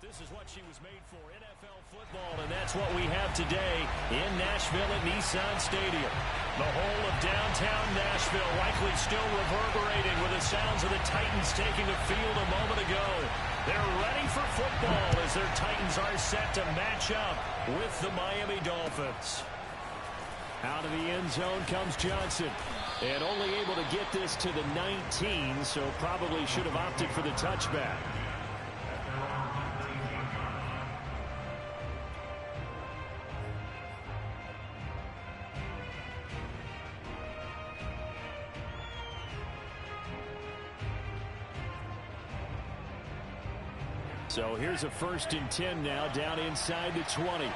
This is what she was made for, NFL football, and that's what we have today in Nashville at Nissan Stadium. The whole of downtown Nashville likely still reverberating with the sounds of the Titans taking the field a moment ago. They're ready for football as their Titans are set to match up with the Miami Dolphins. Out of the end zone comes Johnson, and only able to get this to the 19, so probably should have opted for the touchback. So here's a 1st and 10 now, down inside the 20.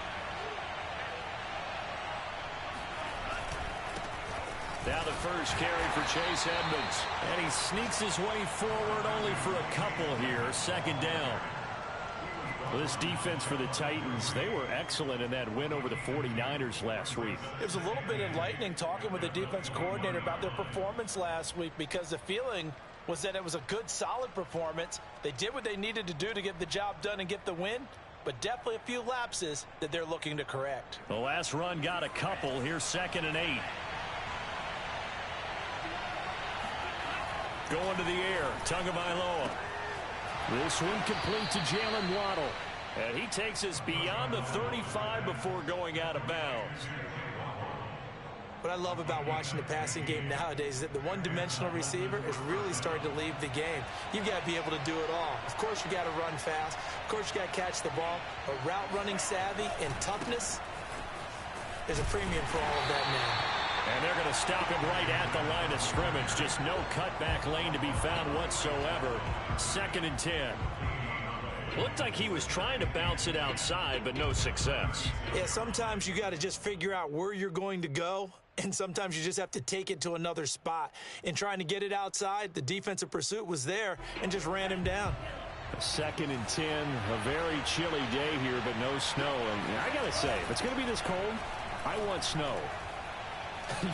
Now the first carry for Chase Edmonds. And he sneaks his way forward only for a couple here. 2nd down. This defense for the Titans, they were excellent in that win over the 49ers last week. It was a little bit enlightening talking with the defense coordinator about their performance last week, because the feeling was that it was a good, solid performance. They did what they needed to do to get the job done and get the win, but definitely a few lapses that they're looking to correct. The last run got a couple. Here's 2nd and 8. Going to the air, Tagovailoa. This one complete to Jalen Waddle. And he takes us beyond the 35 before going out of bounds. What I love about watching the passing game nowadays is that the one-dimensional receiver is really starting to leave the game. You've got to be able to do it all. Of course, you got to run fast. Of course, you got to catch the ball. But route running savvy and toughness, there's a premium for all of that now. And they're going to stop him right at the line of scrimmage. Just no cutback lane to be found whatsoever. 2nd and 10. Looked like he was trying to bounce it outside, but no success. Yeah, sometimes you got to just figure out where you're going to go, and sometimes you just have to take it to another spot. In trying to get it outside, the defensive pursuit was there and just ran him down. 2nd and 10, a very chilly day here, but no snow. And I got to say, if it's going to be this cold, I want snow.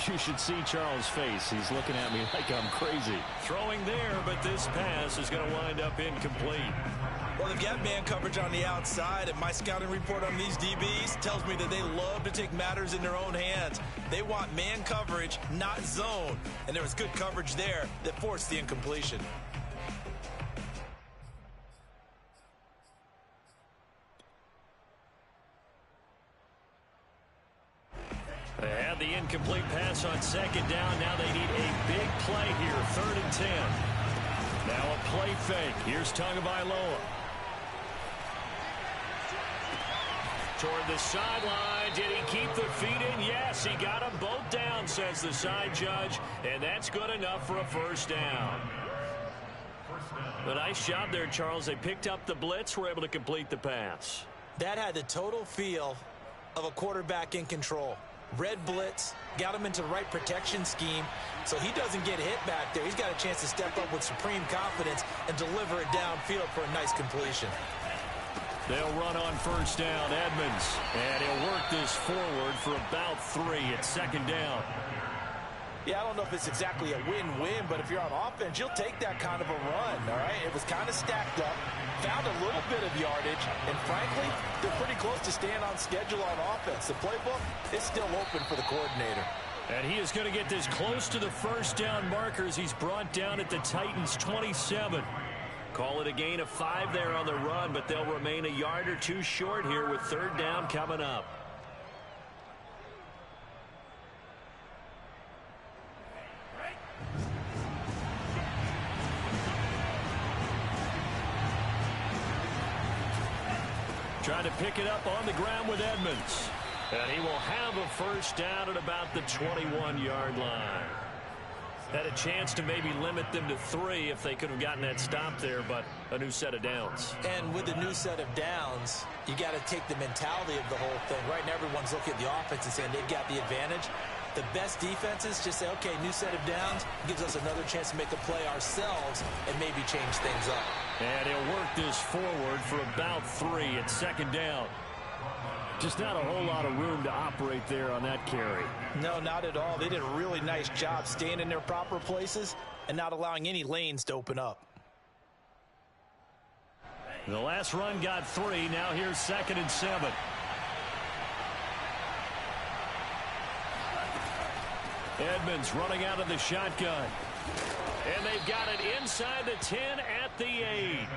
You should see Charles' face. He's looking at me like I'm crazy. Throwing there, but this pass is going to wind up incomplete. Well, they've got man coverage on the outside, and my scouting report on these DBs tells me that they love to take matters in their own hands. They want man coverage, not zone. And there was good coverage there that forced the incompletion. They had the incomplete pass on 2nd down. Now they need a big play here, 3rd and 10. Now a play fake. Here's Tagovailoa. Toward the sideline. Did he keep the feet in? Yes, he got them both down, says the side judge. And that's good enough for a 1st down. A nice job there, Charles. They picked up the blitz, were able to complete the pass. That had the total feel of a quarterback in control. Red blitz, got him into the right protection scheme, so he doesn't get hit back there. He's got a chance to step up with supreme confidence and deliver it downfield for a nice completion. They'll run on 1st down, Edmonds, and he'll work this forward for about 3 at 2nd down. Yeah, I don't know if it's exactly a win-win, but if you're on offense, you'll take that kind of a run, all right? It was kind of stacked up, found a little bit of yardage, and frankly, they're pretty close to staying on schedule on offense. The playbook is still open for the coordinator. And he is going to get this close to the 1st down markers. He's brought down at the Titans' 27. Call it a gain of 5 there on the run, but they'll remain a yard or 2 short here with 3rd down coming up. Trying to pick it up on the ground with Edmonds. And he will have a 1st down at about the 21-yard line. Had a chance to maybe limit them to 3 if they could have gotten that stop there, but a new set of downs. And with a new set of downs, you got to take the mentality of the whole thing. Right now, everyone's looking at the offense and saying they've got the advantage. The best defenses just say, okay, new set of downs gives us another chance to make a play ourselves and maybe change things up. And he'll work this forward for about 3 at 2nd down. Just not a whole lot of room to operate there on that carry. No, not at all. They did a really nice job staying in their proper places and not allowing any lanes to open up. The last run got 3. Now here's 2nd and 7. Edmonds running out of the shotgun. And they've got it inside the 10 at the 8.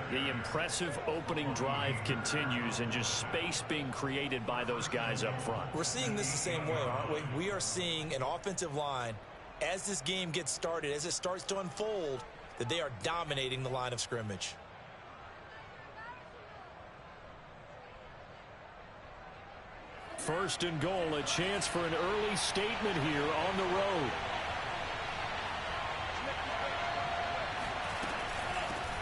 The impressive opening drive continues, and just space being created by those guys up front. We're seeing this the same way, aren't we? We are seeing an offensive line, as this game gets started, as it starts to unfold, that they are dominating the line of scrimmage. First and goal, a chance for an early statement here on the road.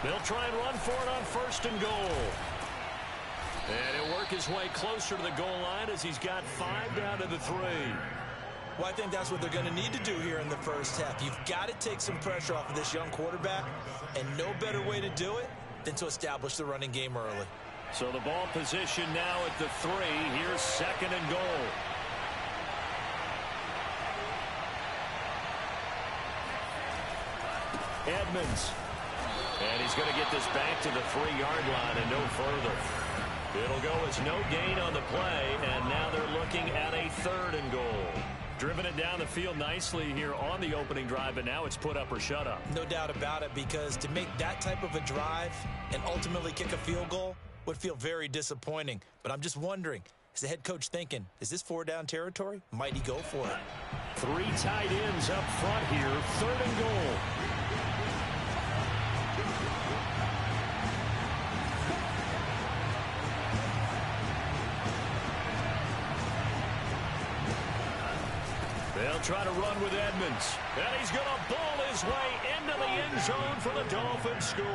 They'll try and run for it on 1st and goal. And he'll work his way closer to the goal line as he's got 5 down to the 3. Well, I think that's what they're going to need to do here in the first half. You've got to take some pressure off of this young quarterback, and no better way to do it than to establish the running game early. So the ball position now at the 3. Here's 2nd and goal. Edmonds. And he's going to get this back to the 3-yard line and no further. It'll go as no gain on the play, and now they're looking at a 3rd and goal. Driven it down the field nicely here on the opening drive, but now it's put up or shut up. No doubt about it, because to make that type of a drive and ultimately kick a field goal would feel very disappointing. But I'm just wondering, is the head coach thinking, is this 4-down territory? Might he go for it? 3 tight ends up front here, 3rd and goal. They'll try to run with Edmonds. And he's going to ball his way into the end zone for the Dolphins score.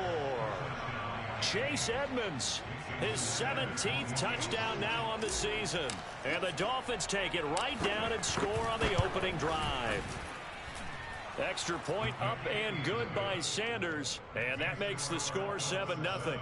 Chase Edmonds, his 17th touchdown now on the season. And the Dolphins take it right down and score on the opening drive. Extra point up and good by Sanders. And that makes the score 7-0.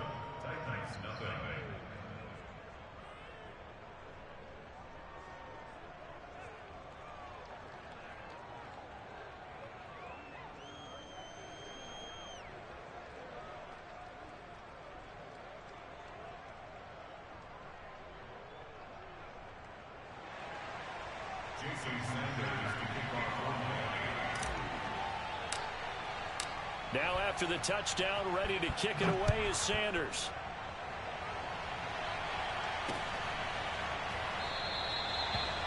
Now after the touchdown, ready to kick it away is Sanders.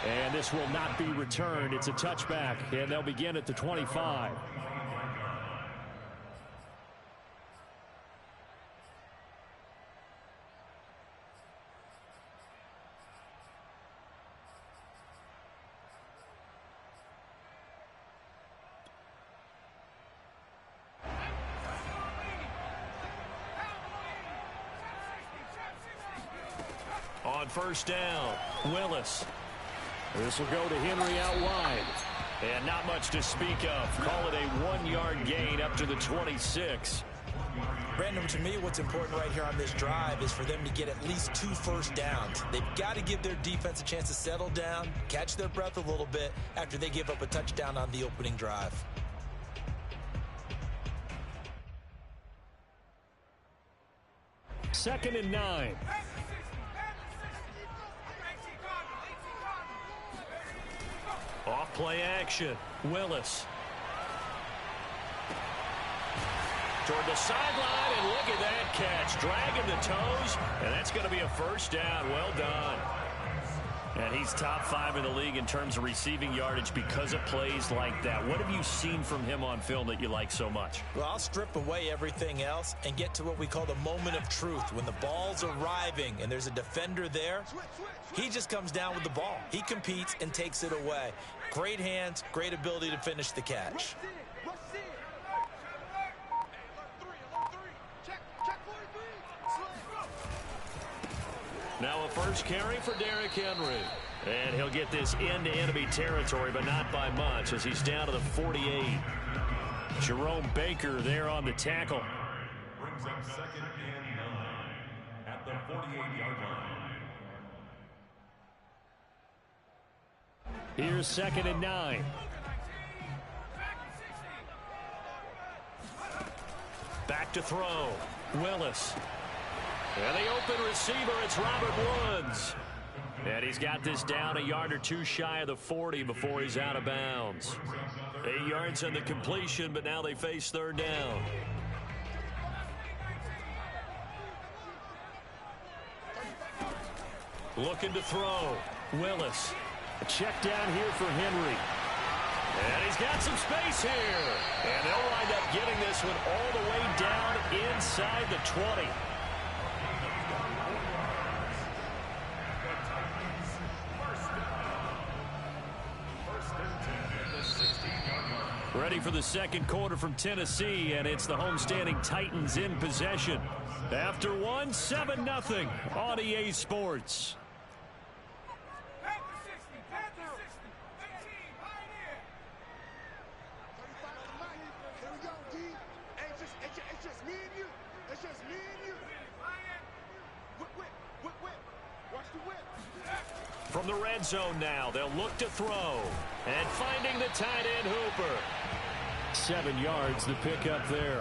And this will not be returned. It's a touchback, and they'll begin at the 25. On 1st down, Willis. This will go to Henry out wide. And not much to speak of. Call it a 1-yard gain up to the 26. Brandon, to me, what's important right here on this drive is for them to get at least 2 first downs. They've got to give their defense a chance to settle down, catch their breath a little bit after they give up a touchdown on the opening drive. Second and 9. Off play action. Willis. Toward the sideline, and look at that catch. Dragging the toes, and that's going to be a 1st down. Well done. And he's top 5 in the league in terms of receiving yardage because of plays like that. What have you seen from him on film that you like so much? Well, I'll strip away everything else and get to what we call the moment of truth. When the ball's arriving and there's a defender there, he just comes down with the ball. He competes and takes it away. Great hands, great ability to finish the catch. Now a first carry for Derrick Henry. And he'll get this into enemy territory, but not by much as he's down to the 48. Jerome Baker there on the tackle. Brings up 2nd and 9 at the 48-yard line. Here's 2nd and 9. Back to throw. Willis. And the open receiver, it's Robert Woods. And he's got this down a yard or two shy of the 40 before he's out of bounds. 8 yards on the completion, but now they face third down. Looking to throw. Willis. A check down here for Henry. And he's got some space here. And they'll wind up getting this one all the way down inside the 20. Ready for the second quarter from Tennessee, and it's the homestanding Titans in possession. After one, 7-0 on EA Sports. From the red zone now, they'll look to throw. And finding the tight end Hooper. 7 yards, the pickup there.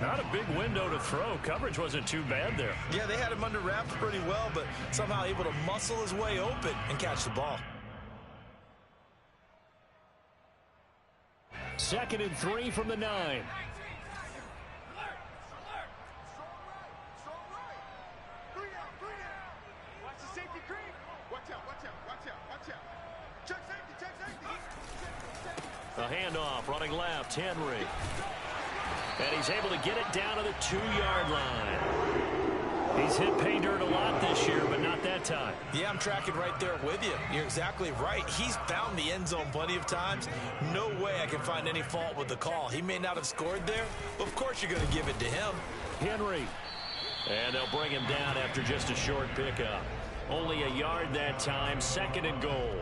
Not a big window to throw. Coverage wasn't too bad there. Yeah, they had him under wraps pretty well, but somehow able to muscle his way open and catch the ball. 2nd and 3 from the 9. A handoff, running left, Henry. And he's able to get it down to the 2-yard line. He's hit pay dirt a lot this year, but not that time. Yeah, I'm tracking right there with you. You're exactly right. He's found the end zone plenty of times. No way I can find any fault with the call. He may not have scored there, but of course you're going to give it to him. Henry. And they'll bring him down after just a short pickup. Only a yard that time, 2nd and goal.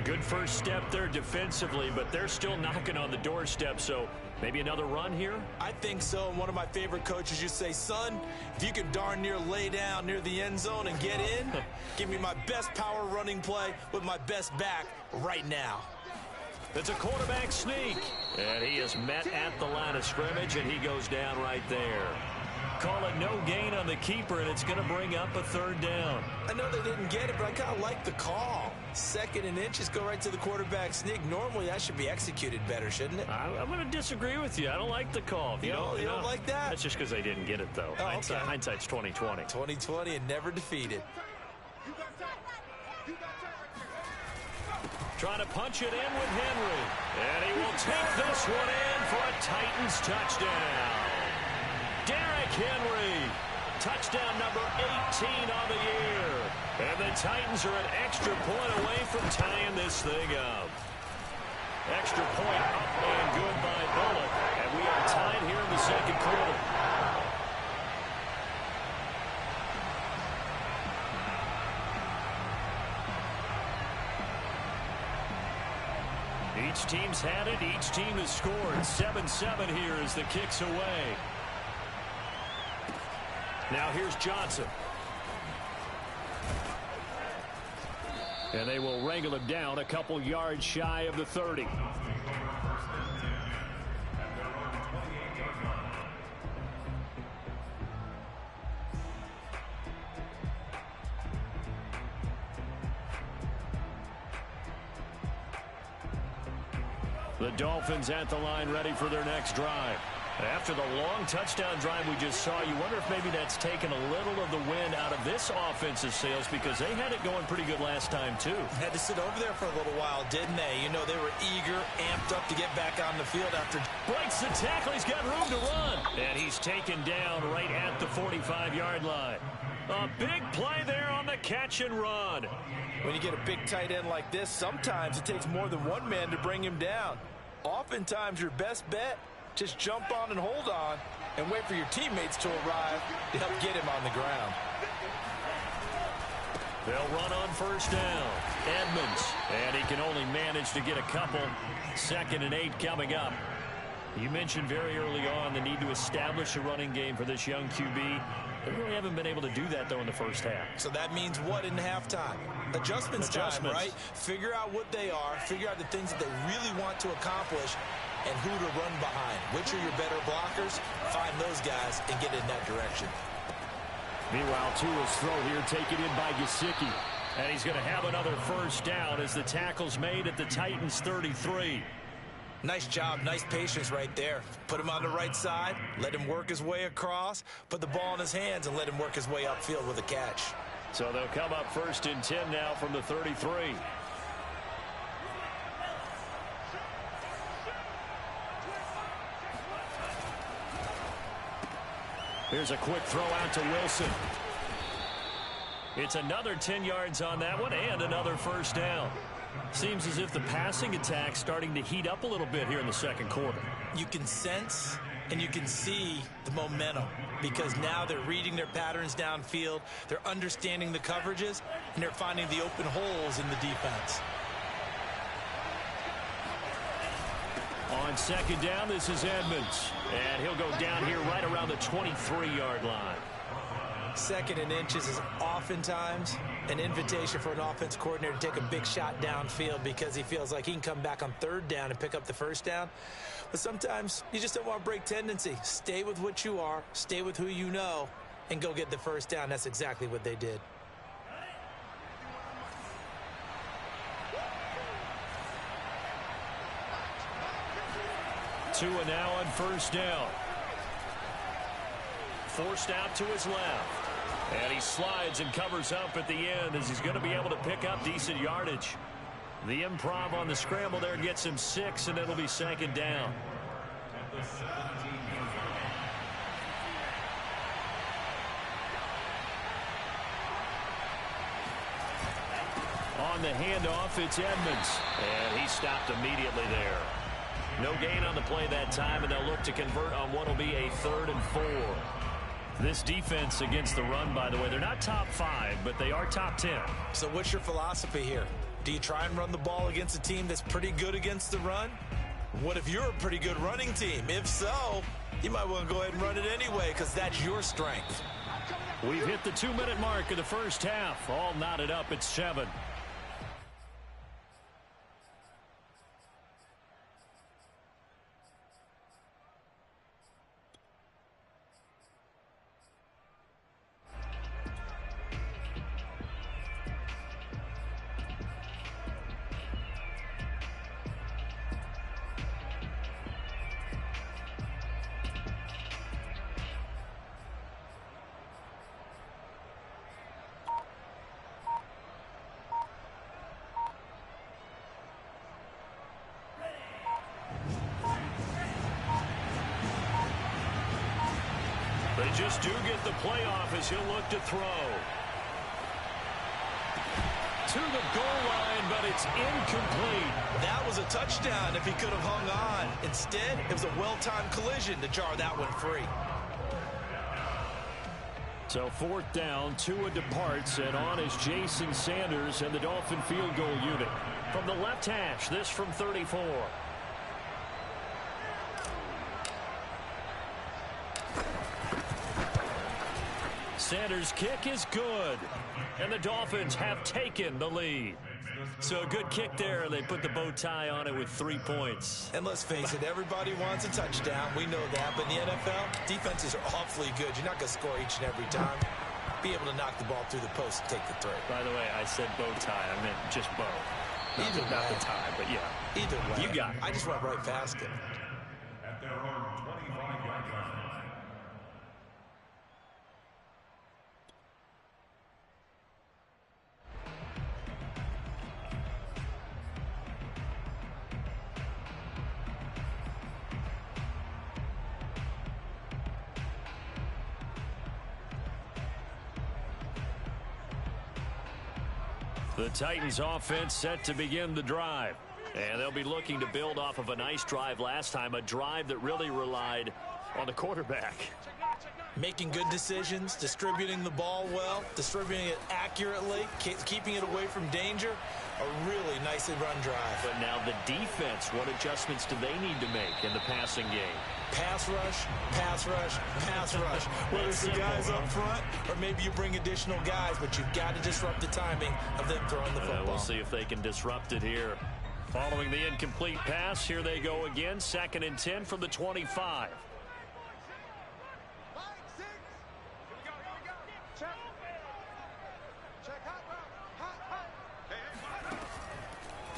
Good first step there defensively, but they're still knocking on the doorstep, so maybe another run here? I think so. And one of my favorite coaches used to say, son, if you can darn near lay down near the end zone and get in, give me my best power running play with my best back right now. It's a quarterback sneak. And he is met at the line of scrimmage, and he goes down right there. Call it no gain on the keeper, and it's going to bring up a 3rd down. I know they didn't get it, but I kind of like the call. 2nd and inches, go right to the quarterback sneak. Normally, that should be executed better, shouldn't it? I'm going to disagree with you. I don't like the call. You don't like that? That's just because they didn't get it, though. Oh, okay. Hindsight's 20/20. 20/20 and never defeated. Trying to punch it in with Henry. And he will take this one in for a Titans touchdown. Derrick Henry, touchdown number 18 on the year. And the Titans are an extra point away from tying this thing up. Extra point up and good by Bullock. And we are tied here in the second quarter. Each team's had it. Each team has scored. 7-7 here as the kick's away. Now here's Johnson. And they will wrangle him down a couple yards shy of the 30. The Dolphins at the line ready for their next drive. After the long touchdown drive we just saw, you wonder if maybe that's taken a little of the wind out of this offensive sails, because they had it going pretty good last time, too. Had to sit over there for a little while, didn't they? You know, they were eager, amped up to get back on the field after. Breaks the tackle. He's got room to run. And he's taken down right at the 45-yard line. A big play there on the catch and run. When you get a big tight end like this, sometimes it takes more than one man to bring him down. Oftentimes, your best bet, just jump on and hold on and wait for your teammates to arrive to help get him on the ground. They'll run on first down. Edmonds. And he can only manage to get a couple. 2nd and 8 coming up. You mentioned very early on the need to establish a running game for this young QB. They really haven't been able to do that, though, in the first half. So that means what in halftime? Adjustments time, right? Figure out what they are. Figure out the things that they really want to accomplish and who to run behind. Which are your better blockers? Find those guys and get in that direction. Meanwhile, Tua's throw here taken in by Gesicki. And he's going to have another first down as the tackle's made at the Titans' 33. Nice job, nice patience right there. Put him on the right side, let him work his way across, put the ball in his hands, and let him work his way upfield with a catch. So they'll come up 1st and 10 now from the 33. Here's a quick throw out to Wilson. It's another 10 yards on that one and another first down. Seems as if the passing attack's starting to heat up a little bit here in the second quarter. You can sense and you can see the momentum because now they're reading their patterns downfield, they're understanding the coverages, and they're finding the open holes in the defense. On 2nd down, this is Edmonds. And he'll go down here right around the 23-yard line. 2nd and inches is oftentimes an invitation for an offense coordinator to take a big shot downfield because he feels like he can come back on 3rd down and pick up the first down. But sometimes you just don't want to break tendency. Stay with what you are, stay with who you know, and go get the first down. That's exactly what they did. Tua now on 1st down. Forced out to his left. And he slides and covers up at the end as he's going to be able to pick up decent yardage. The improv on the scramble there gets him 6, and it'll be 2nd down. On the handoff, it's Edmonds. And he stopped immediately there. No gain on the play that time, and they'll look to convert on what will be a 3rd and 4. This defense against the run, by the way, they're not top 5, but they are top 10. So what's your philosophy here? Do you try and run the ball against a team that's pretty good against the run? What if you're a pretty good running team? If so, you might want to go ahead and run it anyway because that's your strength. We've hit the 2-minute mark of the first half. All knotted up at 7. They just do get the playoff as he'll look to throw. To the goal line, but it's incomplete. That was a touchdown if he could have hung on. Instead, it was a well-timed collision to jar that one free. So 4th down, Tua departs, and on is Jason Sanders and the Dolphin field goal unit. From the left hash, this from 34. Sanders' kick is good, and the Dolphins have taken the lead. So a good kick there, and they put the bow tie on it with 3 points. And let's face it, everybody wants a touchdown. We know that. But in the NFL, defenses are awfully good. You're not going to score each and every time. Be able to knock the ball through the post and take the throw. By the way, I said bow tie. I meant just bow. Not the tie, but yeah. Either way. You got it. I just went right past it. At their own 25-yard line. The Titans offense set to begin the drive. And they'll be looking to build off of a nice drive last time, a drive that really relied on the quarterback. Making good decisions, distributing the ball well, distributing it accurately, keeping it away from danger. A really nicely run drive. But now the defense, what adjustments do they need to make in the passing game? Pass rush, pass rush, pass rush. Whether it's the guys up front or maybe you bring additional guys, but you've got to disrupt the timing of them throwing the football. We'll see if they can disrupt it here. Following the incomplete pass, here they go again. 2nd and 10 from the 25.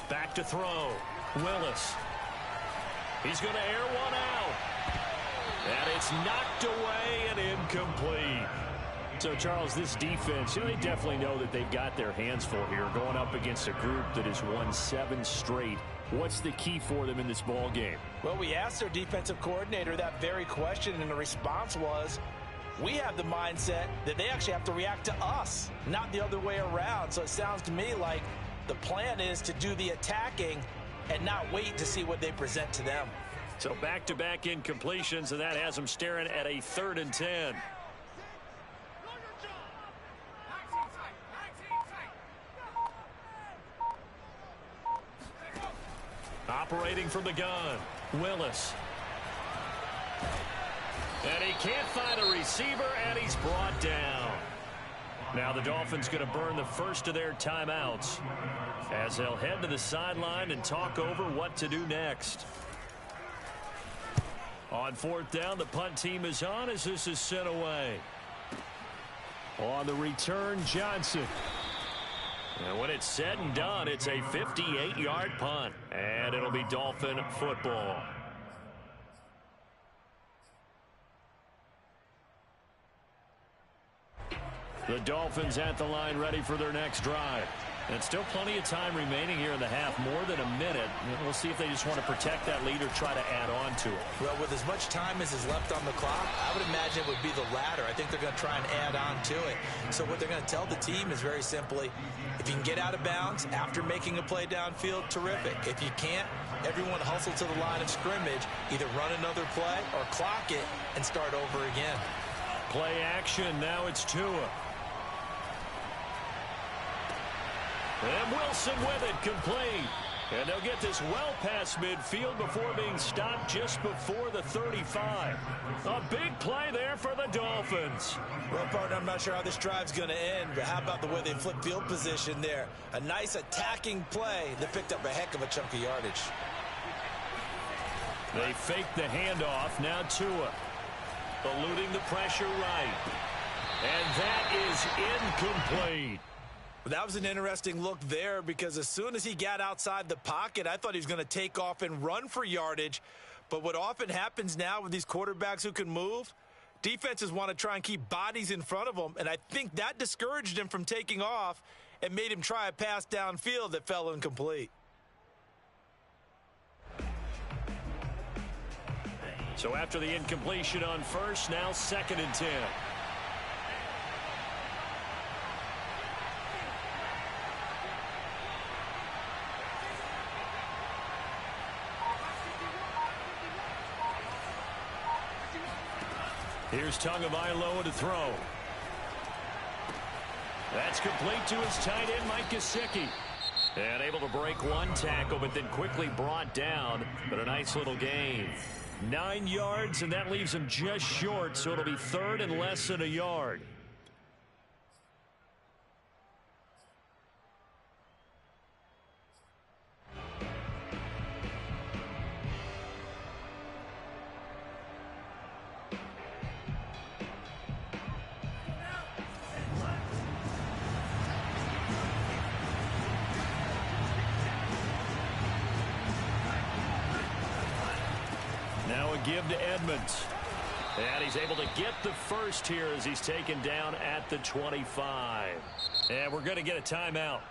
Back to throw. Willis. He's going to air one out. And it's knocked away and incomplete. So, Charles, this defense, they definitely know that they've got their hands full here going up against a group that has won 7 straight. What's the key for them in this ball game? Well, we asked their defensive coordinator that very question, and the response was, we have the mindset that they actually have to react to us, not the other way around. So it sounds to me like the plan is to do the attacking and not wait to see what they present to them. So back-to-back incompletions, and that has them staring at a 3rd and 10. Operating from the gun, Willis. And he can't find a receiver, and he's brought down. Now the Dolphins going to burn the first of their timeouts as they'll head to the sideline and talk over what to do next. On 4th down, the punt team is on as this is sent away. On the return, Johnson. And when it's said and done, it's a 58-yard punt, and it'll be Dolphin football. The Dolphins at the line ready for their next drive. And still plenty of time remaining here in the half, more than a minute. We'll see if they just want to protect that lead or try to add on to it. Well, with as much time as is left on the clock, I would imagine it would be the latter. I think they're going to try and add on to it. So what they're going to tell the team is very simply, if you can get out of bounds after making a play downfield, terrific. If you can't, everyone hustle to the line of scrimmage, either run another play or clock it and start over again. Play action, now it's Tua. And Wilson with it, complete. And they'll get this well past midfield before being stopped just before the 35. A big play there for the Dolphins. Well, partner, I'm not sure how this drive's going to end, but how about the way they flip field position there? A nice attacking play that picked up a heck of a chunk of yardage. They fake the handoff. Now Tua eluding the pressure right. And that is incomplete. That was an interesting look there because as soon as he got outside the pocket, I thought he was going to take off and run for yardage. But what often happens now with these quarterbacks who can move, defenses want to try and keep bodies in front of them. And I think that discouraged him from taking off and made him try a pass downfield that fell incomplete. So after the incompletion on first, now 2nd and 10. Here's Tagovailoa to throw. That's complete to his tight end, Mike Gesicki. And able to break one tackle, but then quickly brought down. But a nice little gain. 9 yards, and that leaves him just short, so it'll be 3rd and less than a yard. Now a give to Edmonds. And he's able to get the first here as he's taken down at the 25. And we're going to get a timeout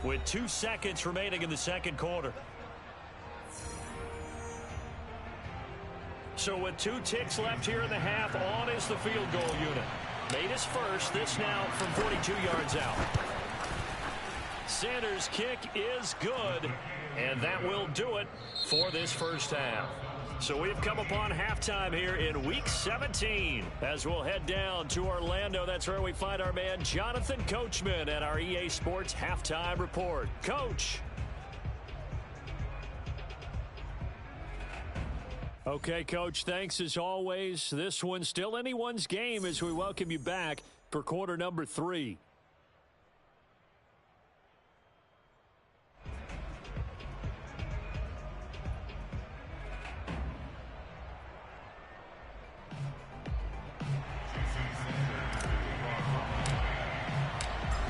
with 2 seconds remaining in the second quarter. So with 2 ticks left here in the half, on is the field goal unit. Made his first, this now from 42 yards out. Sanders' kick is good, and that will do it for this first half. So we've come upon halftime here in Week 17 as we'll head down to Orlando. That's where we find our man Jonathan Coachman at our EA Sports Halftime Report. Coach. Okay, Coach, thanks as always. This one's still anyone's game as we welcome you back for quarter number 3.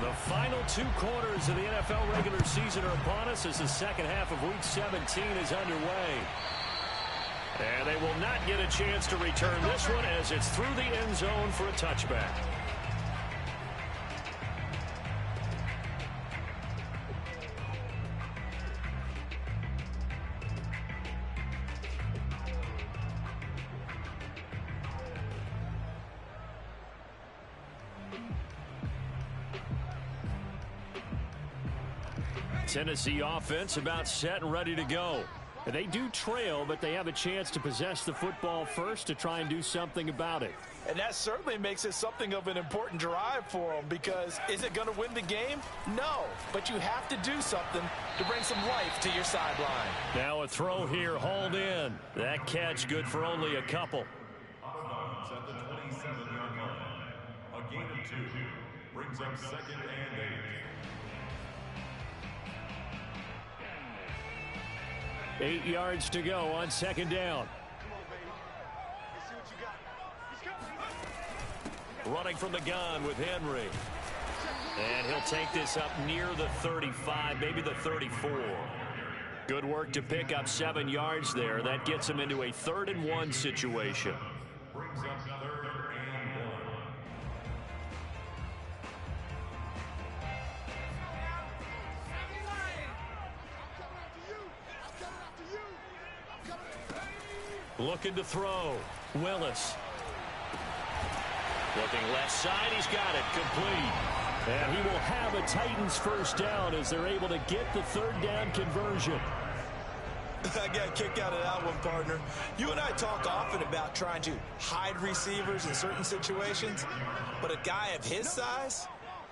The final 2 quarters of the NFL regular season are upon us as the second half of Week 17 is underway. And they will not get a chance to return this one as it's through the end zone for a touchback. Tennessee offense about set and ready to go. They do trail, but they have a chance to possess the football first to try and do something about it. And that certainly makes it something of an important drive for them, because is it going to win the game? No, but you have to do something to bring some life to your sideline. Now a throw here, hauled in. That catch good for only a couple. Out of bounds at the 27-yard line. A gain of 2 brings up 2nd and 8. 8 yards to go on 2nd down. Running from the gun with Henry. And he'll take this up near the 35, maybe the 34. Good work to pick up 7 yards there. That gets him into a 3rd and 1 situation. Brings up 3rd and 1. Looking to throw. Willis. Looking left side. He's got it. Complete. And he will have a Titans first down as they're able to get the 3rd down conversion. I got a kick out of that one, partner. You and I talk often about trying to hide receivers in certain situations, but a guy of his size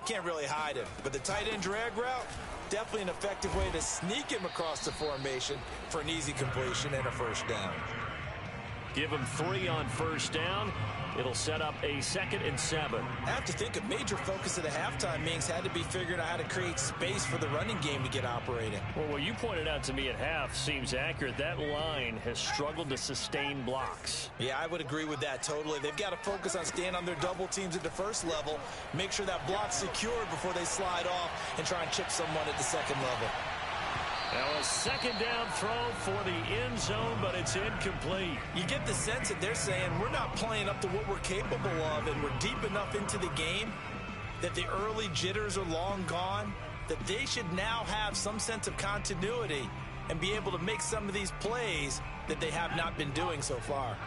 can't really hide him. But the tight end drag route, definitely an effective way to sneak him across the formation for an easy completion and a first down. Give him 3 on first down. It'll set up a 2nd and 7. I have to think a major focus of the halftime meetings had to be figuring out how to create space for the running game to get operating. Well, what you pointed out to me at half seems accurate. That line has struggled to sustain blocks. Yeah, I would agree with that totally. They've got to focus on staying on their double teams at the first level, make sure that block's secured before they slide off and try and chip someone at the second level. Now a 2nd down throw for the end zone, but it's incomplete. You get the sense that they're saying we're not playing up to what we're capable of, and we're deep enough into the game that the early jitters are long gone, that they should now have some sense of continuity and be able to make some of these plays that they have not been doing so far.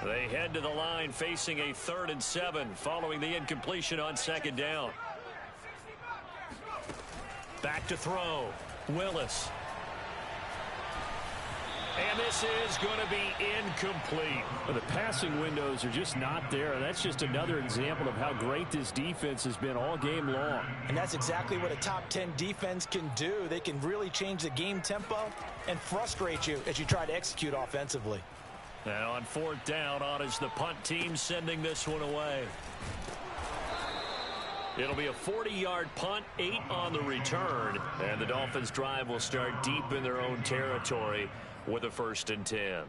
They head to the line facing a 3rd and 7 following the incompletion on 2nd down. Back to throw. Willis. And this is going to be incomplete. Well, the passing windows are just not there. And that's just another example of how great this defense has been all game long. And that's exactly what a top 10 defense can do. They can really change the game tempo and frustrate you as you try to execute offensively. Now on 4th down, on is the punt team sending this one away. It'll be a 40-yard punt, 8 on the return. And the Dolphins drive will start deep in their own territory with a 1st and 10.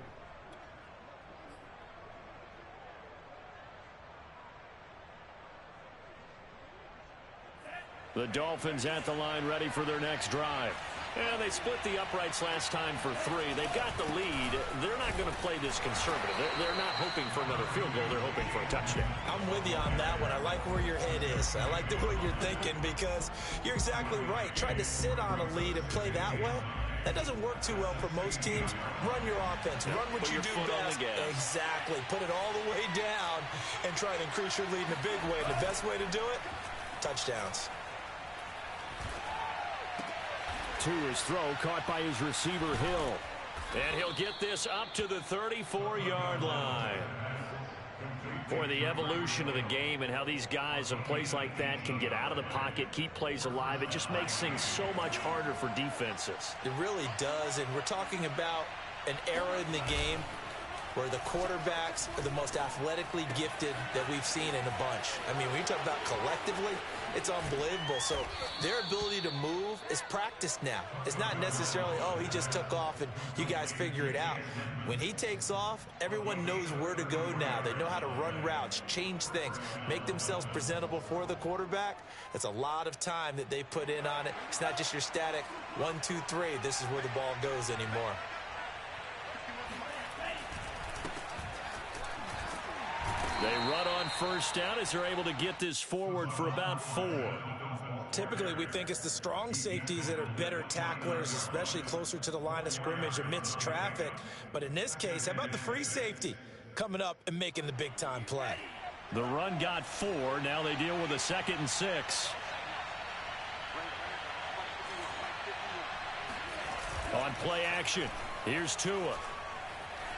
The Dolphins at the line ready for their next drive. And they split the uprights last time for 3. They've got the lead. They're not going to play this conservative. They're not hoping for another field goal. They're hoping for a touchdown. I'm with you on that one. I like where your head is. I like the way you're thinking, because you're exactly right. Trying to sit on a lead and play that way, that doesn't work too well for most teams. Run your offense. Run what you do best. Exactly. Put it all the way down and try to increase your lead in a big way. And the best way to do it, touchdowns. To his throw, caught by his receiver, Hill. And he'll get this up to the 34-yard line. For the evolution of the game and how these guys in plays like that can get out of the pocket, keep plays alive, it just makes things so much harder for defenses. It really does, and we're talking about an era in the game where the quarterbacks are the most athletically gifted that we've seen in a bunch. I mean, when you talk about collectively, it's unbelievable. So their ability to move is practiced now. It's not necessarily, oh, he just took off and you guys figure it out. When he takes off, everyone knows where to go now. They know how to run routes, change things, make themselves presentable for the quarterback. It's a lot of time that they put in on it. It's not just your static 1, 2, 3. This is where the ball goes anymore. They run on first down as they're able to get this forward for about 4. Typically, we think it's the strong safeties that are better tacklers, especially closer to the line of scrimmage amidst traffic. But in this case, how about the free safety coming up and making the big-time play? The run got 4. Now they deal with a 2nd and 6. On play action, here's Tua.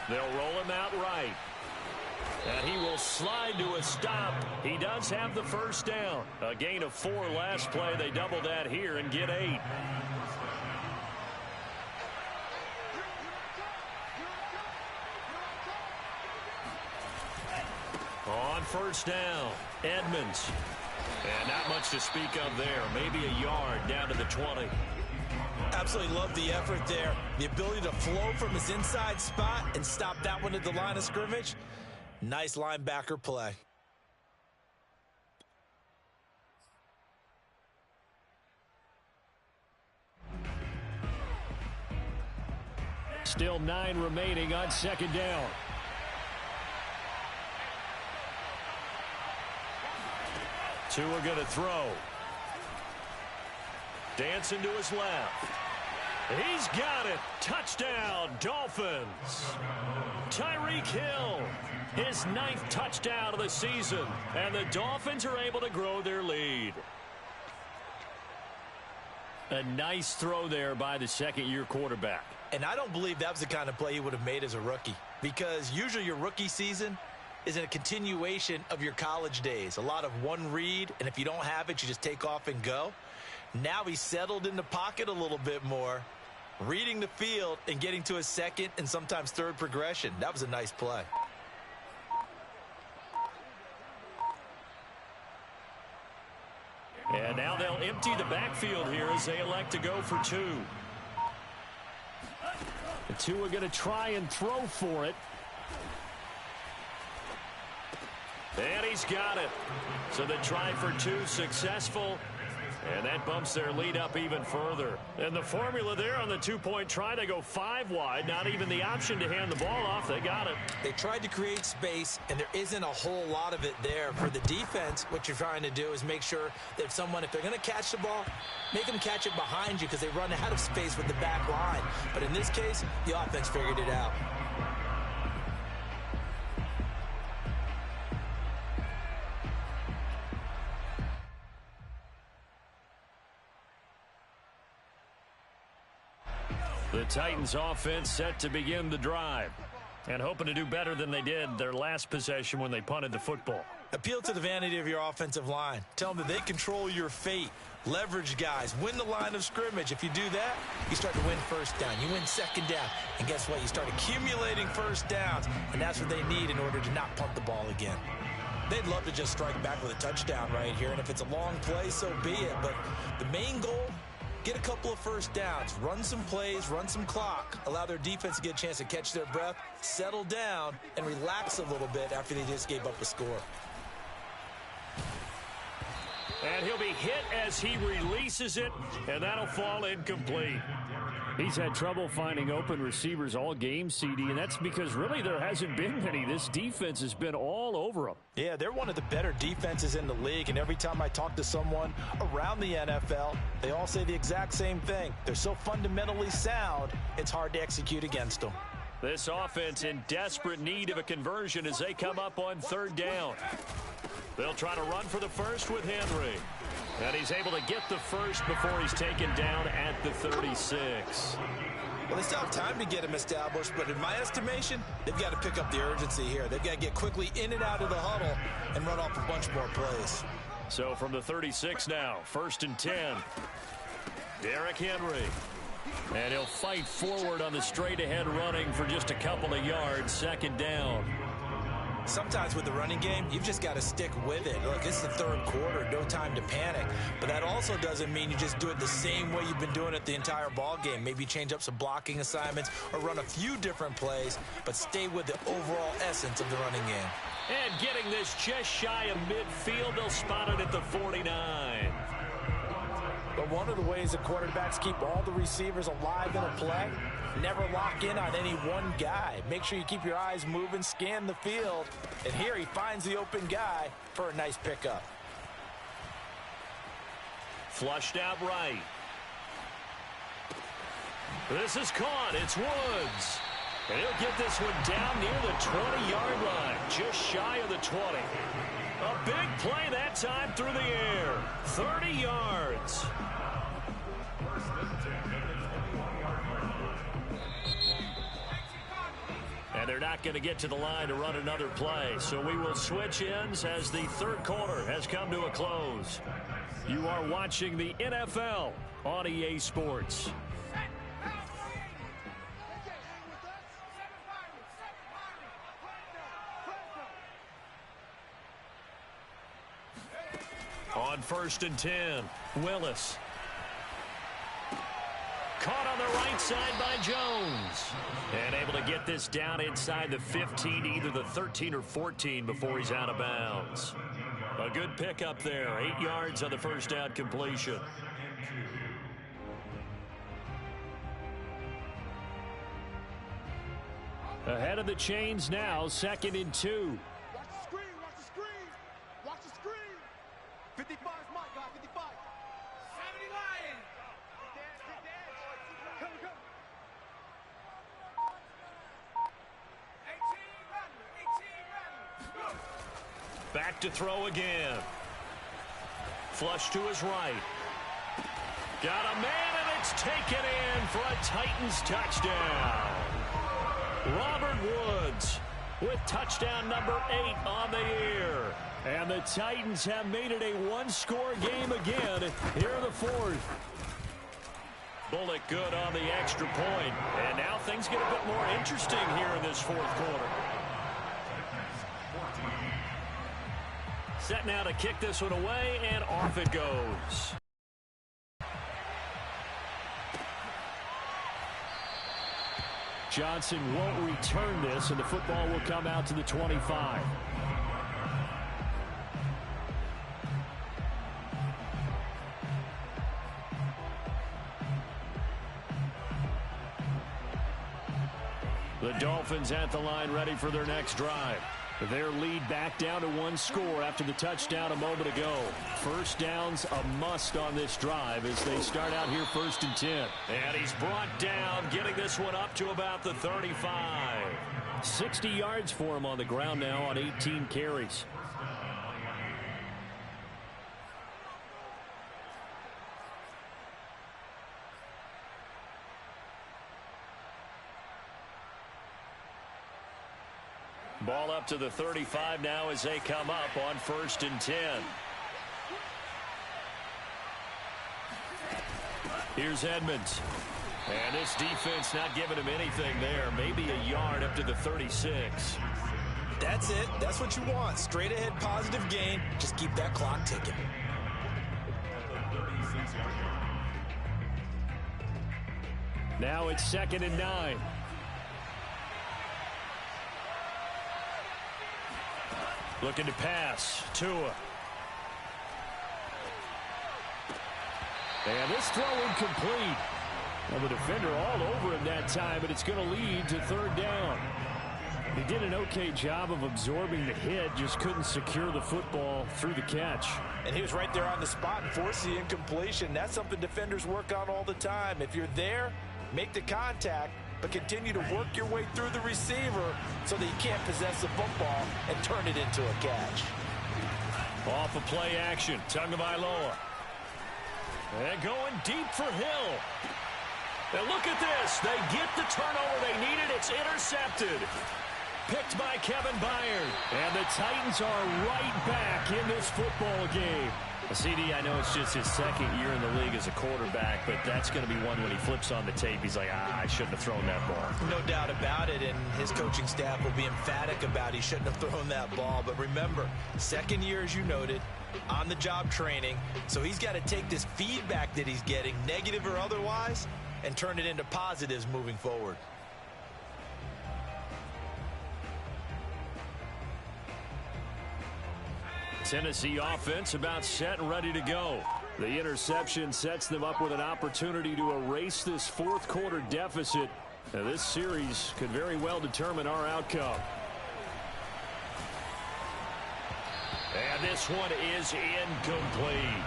They'll roll him out right. And he will slide to a stop. He does have the first down. A gain of 4 last play. They double that here and get 8. On first down, Edmonds. And not much to speak of there. Maybe a yard down to the 20. Absolutely love the effort there. The ability to flow from his inside spot and stop that one at the line of scrimmage. Nice linebacker play. Still 9 remaining on 2nd down. Tua going to throw. Dancing to his left. He's got it. Touchdown, Dolphins. Tyreek Hill, his 9th touchdown of the season. And the Dolphins are able to grow their lead. A nice throw there by the second-year quarterback. And I don't believe that was the kind of play he would have made as a rookie. Because usually your rookie season is in a continuation of your college days. A lot of one read, and if you don't have it, you just take off and go. Now he's settled in the pocket a little bit more, reading the field and getting to his second and sometimes third progression. That was a nice play. And now they'll empty the backfield here as they elect to go for 2. The 2 are going to try and throw for it. And he's got it. So the try for 2 successful. And that bumps their lead up even further. And the formula there on the 2-point try, they go 5 wide. Not even the option to hand the ball off. They got it. They tried to create space, and there isn't a whole lot of it there. For the defense, what you're trying to do is make sure that if they're going to catch the ball, make them catch it behind you because they run out of space with the back line. But in this case, the offense figured it out. The Titans offense set to begin the drive and hoping to do better than they did their last possession when they punted the football. Appeal to the vanity of your offensive line. Tell them that they control your fate. Leverage guys. Win the line of scrimmage. If you do that, you start to win first down. You win second down. And guess what? You start accumulating first downs. And that's what they need in order to not punt the ball again. They'd love to just strike back with a touchdown right here. And if it's a long play, so be it. But the main goal, get a couple of first downs, run some plays, run some clock, allow their defense to get a chance to catch their breath, settle down, and relax a little bit after they just gave up a score. And he'll be hit as he releases it, and that'll fall incomplete. He's had trouble finding open receivers all game, CD, and that's because really there hasn't been many. This defense has been all over them. Yeah, they're one of the better defenses in the league, and every time I talk to someone around the NFL, they all say the exact same thing. They're so fundamentally sound, it's hard to execute against them. This offense in desperate need of a conversion as they come up on 3rd down. They'll try to run for the first with Henry. And he's able to get the first before he's taken down at the 36. Well, they still have time to get him established, but in my estimation, they've got to pick up the urgency here. They've got to get quickly in and out of the huddle and run off a bunch more plays. So from the 36 now, 1st and 10. Derrick Henry. And he'll fight forward on the straight-ahead running for just a couple of yards. Second down. Sometimes with the running game, you've just got to stick with it. Look, it's the third quarter, no time to panic. But that also doesn't mean you just do it the same way you've been doing it the entire ball game. Maybe change up some blocking assignments or run a few different plays, but stay with the overall essence of the running game. And getting this just shy of midfield, they'll spot it at the 49. But one of the ways that quarterbacks keep all the receivers alive in a play, never lock in on any one guy. Make sure you keep your eyes moving, scan the field. And here he finds the open guy for a nice pickup. Flushed out right. This is caught. It's Woods. And he'll get this one down near the 20-yard line, just shy of the 20. A big play that time through the air. 30 yards. And they're not going to get to the line to run another play. So we will switch ends as the third quarter has come to a close. You are watching the NFL on EA Sports. On 1st and 10, Willis. Caught on the right side by Jones. And able to get this down inside the 15, either the 13 or 14 before he's out of bounds. A good pickup there, 8 yards on the first down completion. Ahead of the chains now, 2nd and 2. Watch the screen, watch the screen. Watch the screen. 55 is my guy, 55. 70 Lions. Come, come. 18 run, 18 run. Back to throw again. Flush to his right. Got a man, and it's taken in for a Titans touchdown. Robert Woods with touchdown number 8 on the year. And the Titans have made it a one-score game again here in the fourth. Bullock good on the extra point. And now things get a bit more interesting here in this fourth quarter. Set now to kick this one away, and off it goes. Johnson won't return this, and the football will come out to the 25. The Dolphins at the line, ready for their next drive. Their lead back down to 1 score after the touchdown a moment ago. First down's a must on this drive as they start out here 1st and 10. And he's brought down, getting this one up to about the 35. 60 yards for him on the ground now on 18 carries. Ball up to the 35 now as they come up on 1st and 10. Here's Edmonds. And this defense not giving him anything there. Maybe a yard up to the 36. That's it. That's what you want. Straight ahead positive gain. Just keep that clock ticking. Now it's 2nd and 9. Looking to pass. Tua. And this throw incomplete. Well, the defender all over him that time, but it's going to lead to 3rd down. He did an okay job of absorbing the hit, just couldn't secure the football through the catch. And he was right there on the spot and forced the incompletion. That's something defenders work on all the time. If you're there, make the contact, but continue to work your way through the receiver so that you can't possess the football and turn it into a catch. Off of play action, Tagovailoa. And going deep for Hill. And look at this. They get the turnover they needed. It's intercepted. Picked by Kevin Byard. And the Titans are right back in this football game. CD, I know it's just his second year in the league as a quarterback, but that's going to be one when he flips on the tape. He's like, I shouldn't have thrown that ball. No doubt about it, and his coaching staff will be emphatic about he shouldn't have thrown that ball. But remember, second year, as you noted, on-the-job training, so he's got to take this feedback that he's getting, negative or otherwise, and turn it into positives moving forward. Tennessee offense about set and ready to go. The interception sets them up with an opportunity to erase this fourth quarter deficit. Now, this series could very well determine our outcome. And this one is incomplete.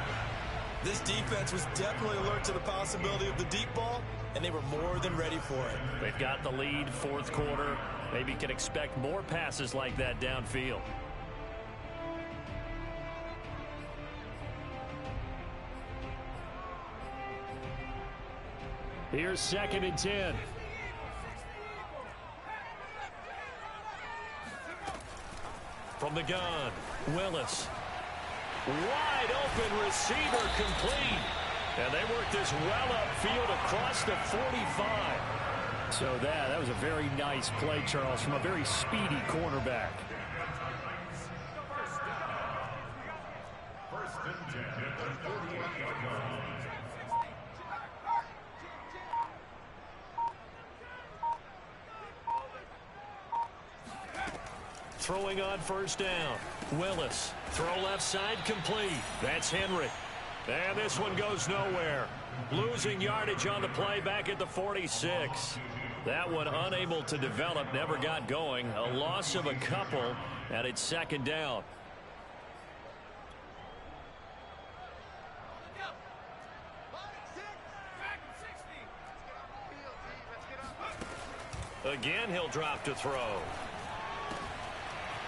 This defense was definitely alert to the possibility of the deep ball, and they were more than ready for it. They've got the lead, fourth quarter. Maybe can expect more passes like that downfield. Here's 2nd and 10. From the gun, Willis. Wide open receiver complete. And they work this well upfield across the 45. So that was a very nice play, Charles, from a very speedy cornerback. First and 10 at the 48-yard line. Throwing on first down. Willis. Throw left side complete. That's Henry. And this one goes nowhere. Losing yardage on the play back at the 46. That one unable to develop, never got going. A loss of a couple, and it's 2nd down. Again, he'll drop to throw.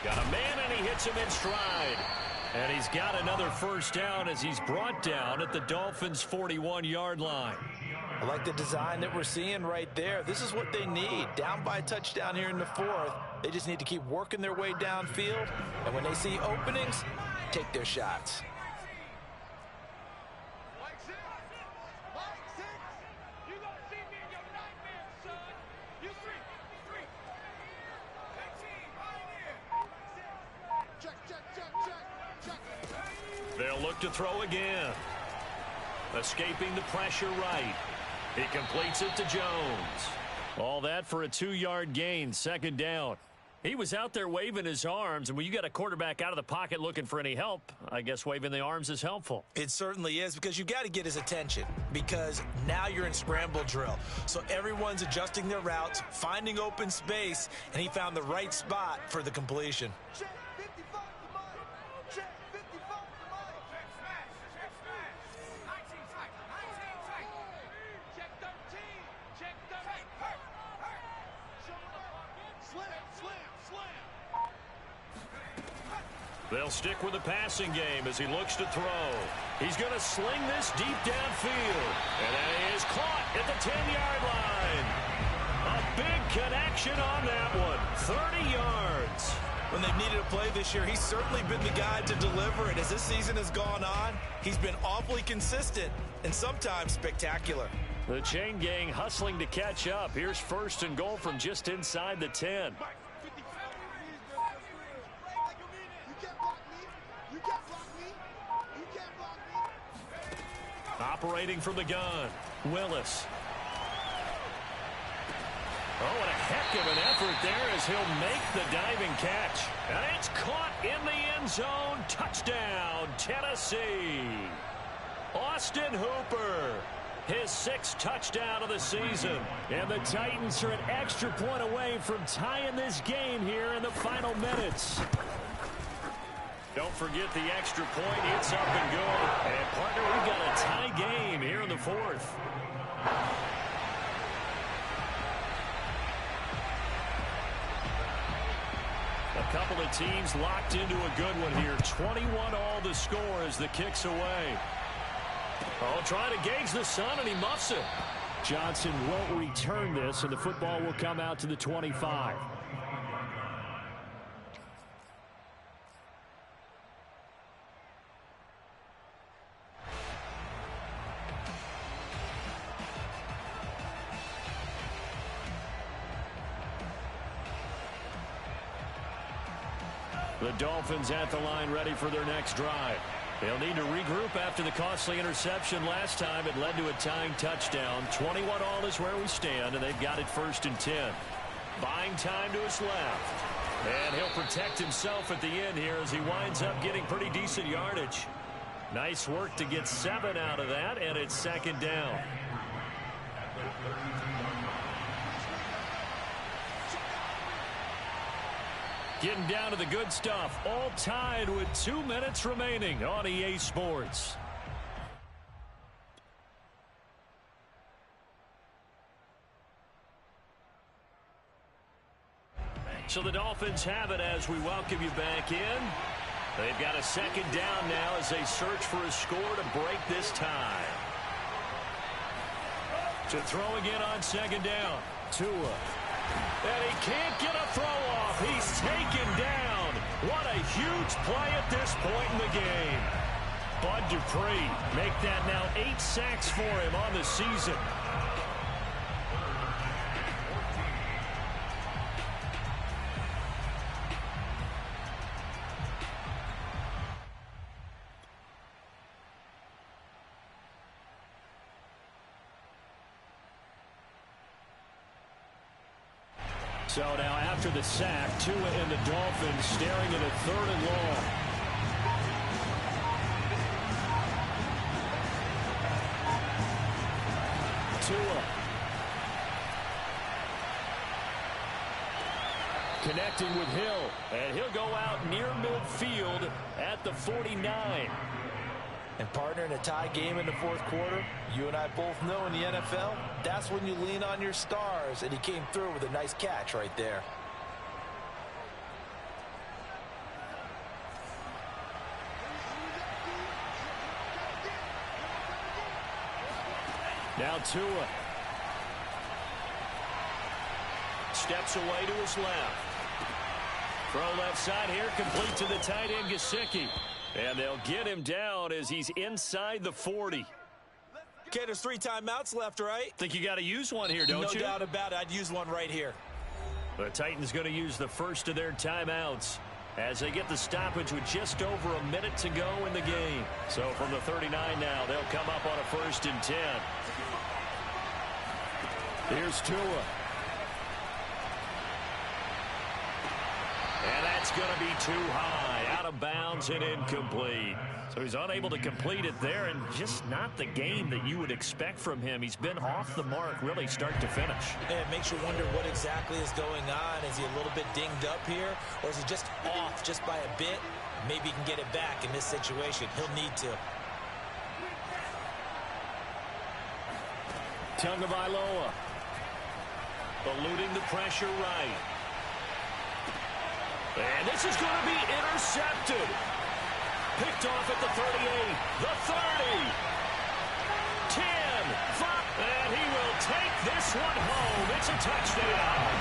Got a man, and he hits him in stride. And he's got another first down as he's brought down at the Dolphins' 41-yard line. I like the design that we're seeing right there. This is what they need. Down by a touchdown here in the fourth. They just need to keep working their way downfield. And when they see openings, take their shots. They'll look to throw again. Escaping the pressure right. He completes it to Jones. All that for a 2-yard gain, 2nd down. He was out there waving his arms, and when you got a quarterback out of the pocket looking for any help, I guess waving the arms is helpful. It certainly is, because you got to get his attention, because now you're in scramble drill. So everyone's adjusting their routes, finding open space, and he found the right spot for the completion. They'll stick with the passing game as he looks to throw. He's going to sling this deep downfield. And that is caught at the 10-yard line. A big connection on that one. 30 yards. When they've needed a play this year, he's certainly been the guy to deliver it. As this season has gone on, he's been awfully consistent and sometimes spectacular. The chain gang hustling to catch up. Here's 1st and goal from just inside the 10. Operating from the gun, Willis. Oh, and a heck of an effort there as he'll make the diving catch. And it's caught in the end zone. Touchdown, Tennessee. Austin Hooper, his 6th touchdown of the season. And the Titans are an extra point away from tying this game here in the final minutes. Don't forget the extra point. It's up and good. And, partner, we've got a tie game here in the 4th. A couple of teams locked into a good one here. 21 all the score as the kick's away. Oh, trying to gauge the sun, and he muffs it. Johnson won't return this, and the football will come out to the 25. The Dolphins at the line ready for their next drive. They'll need to regroup after the costly interception last time. It led to a tying touchdown. 21-all is where we stand, and they've got it 1st and 10. Buying time to his left. And he'll protect himself at the end here as he winds up getting pretty decent yardage. Nice work to get 7 out of that, and it's 2nd down. Getting down to the good stuff. All tied with 2 minutes remaining on EA Sports. So the Dolphins have it as we welcome you back in. They've got a 2nd down now as they search for a score to break this tie. To throw again on 2nd down. Tua. And he can't get a throw off. He's taken down. What a huge play at this point in the game. Bud Dupree make that now 8 sacks for him on the season. So now after the sack, Tua and the Dolphins staring at a 3rd and long. Tua. Connecting with Hill. And he'll go out near midfield at the 49. And partner, in a tie game in the 4th quarter, you and I both know in the NFL, that's when you lean on your stars, and he came through with a nice catch right there. Now Tua. Steps away to his left. Throw left side here, complete to the tight end, Gesicki. And they'll get him down as he's inside the 40. Okay, there's 3 timeouts left, right? Think you got to use one here, don't you? No doubt about it. I'd use one right here. The Titans going to use the first of their timeouts as they get the stoppage with just over a minute to go in the game. So from the 39 now, they'll come up on a 1st and 10. Here's Tua. And that's going to be too high, out of bounds and incomplete. So he's unable to complete it there, and just not the game that you would expect from him. He's been off the mark really start to finish. Yeah, it makes you wonder what exactly is going on. Is he a little bit dinged up here, or is he just off just by a bit? Maybe he can get it back in this situation. He'll need to. Tagovailoa eluding the pressure right. And this is going to be intercepted. Picked off at the 38, the 30, 10, 5, and he will take this one home. It's a touchdown.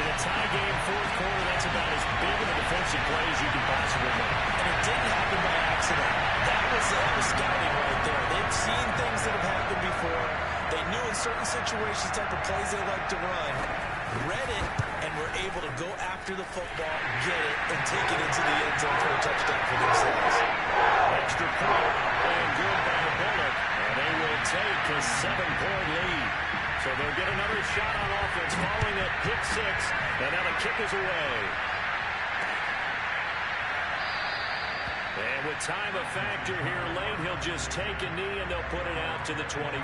In a tie game, 4th quarter, that's about as big of a defensive play as you can possibly make. And it didn't happen by accident. That was scouting right there. They've seen things that have happened before. They knew in certain situations type of plays they like to run, read it, and were able to go after the football, get it, and take it into the end zone for a touchdown for themselves. Extra point, and good by the Bullet, and they will take a 7-point lead. So they'll get another shot on offense following a pick 6, and now the kick is away. And with time a factor here late, he'll just take a knee, and they'll put it out to the 25.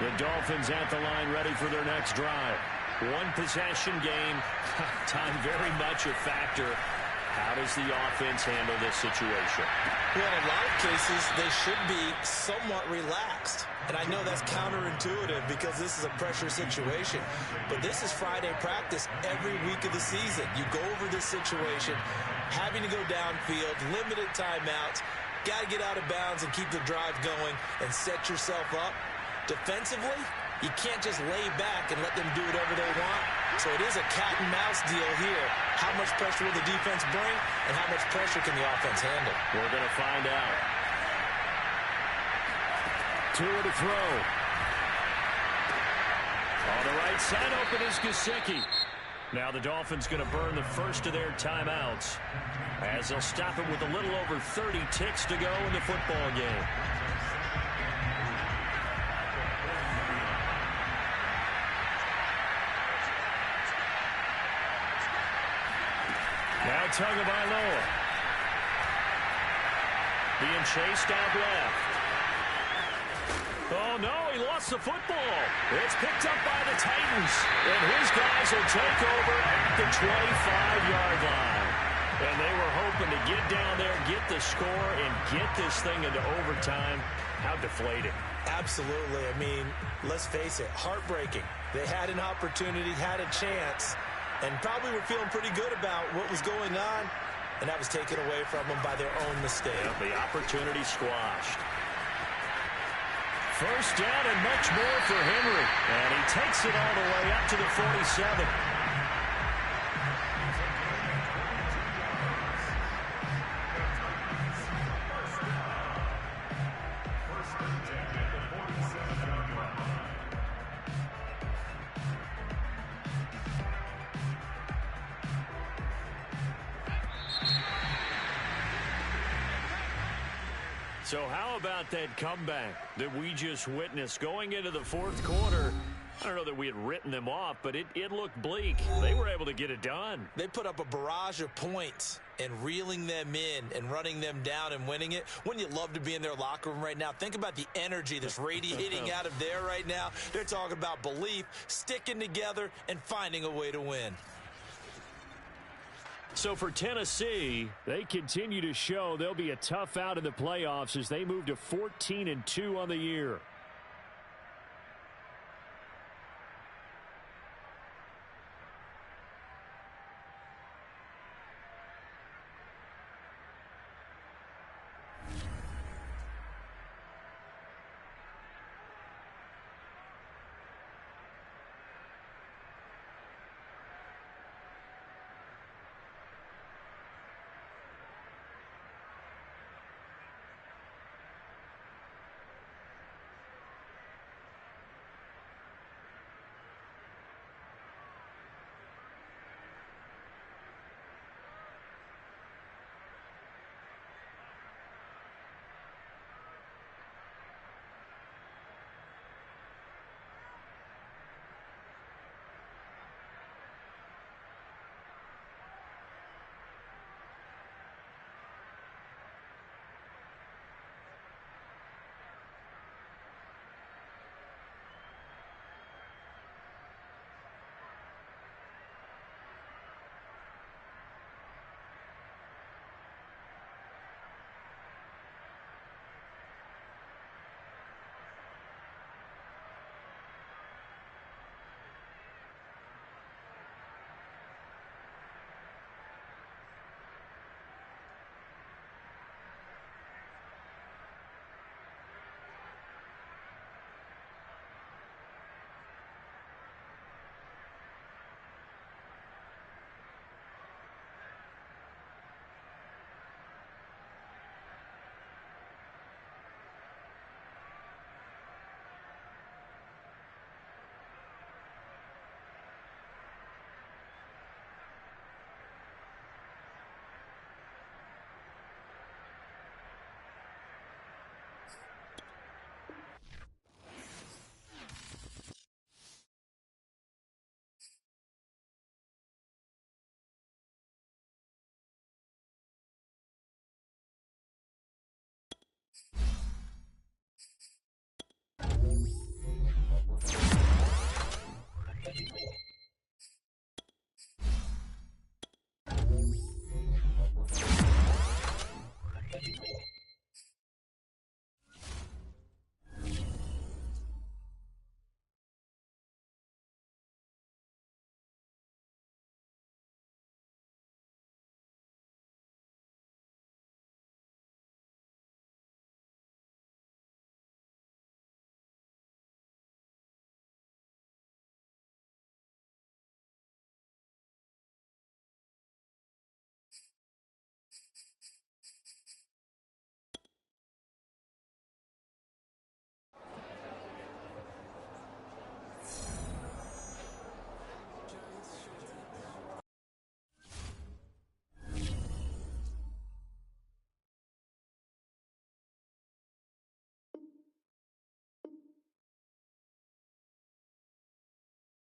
The Dolphins at the line ready for their next drive. 1-possession game. Time very much a factor. How does the offense handle this situation? Well, in a lot of cases, they should be somewhat relaxed. And I know that's counterintuitive because this is a pressure situation. But this is Friday practice every week of the season. You go over this situation, having to go downfield, limited timeouts, got to get out of bounds and keep the drive going and set yourself up. Defensively, you can't just lay back and let them do whatever they want. So it is a cat and mouse deal here. How much pressure will the defense bring, and how much pressure can the offense handle? We're going to find out. Tua to throw. On the right side open is Gesicki. Now the Dolphins going to burn the first of their timeouts as they'll stop it with a little over 30 ticks to go in the football game. Now Tagovailoa being chased out left. Oh, no, he lost the football. It's picked up by the Titans, and his guys will take over at the 25-yard line. And they were hoping to get down there, get the score, and get this thing into overtime. How deflating. Absolutely. I mean, let's face it, heartbreaking. They had an opportunity, had a chance, and probably were feeling pretty good about what was going on, and that was taken away from them by their own mistake. Yeah, the opportunity squashed. First down and much more for Henry. And he takes it all the way up to the 47. So how about that comeback that we just witnessed going into the fourth quarter? I don't know that we had written them off, but it looked bleak. They were able to get it done. They put up a barrage of points, and reeling them in and running them down and winning it. Wouldn't you love to be in their locker room right now? Think about the energy that's radiating out of there right now. They're talking about belief, sticking together, and finding a way to win. So for Tennessee, they continue to show they'll be a tough out in the playoffs as they move to 14-2 on the year.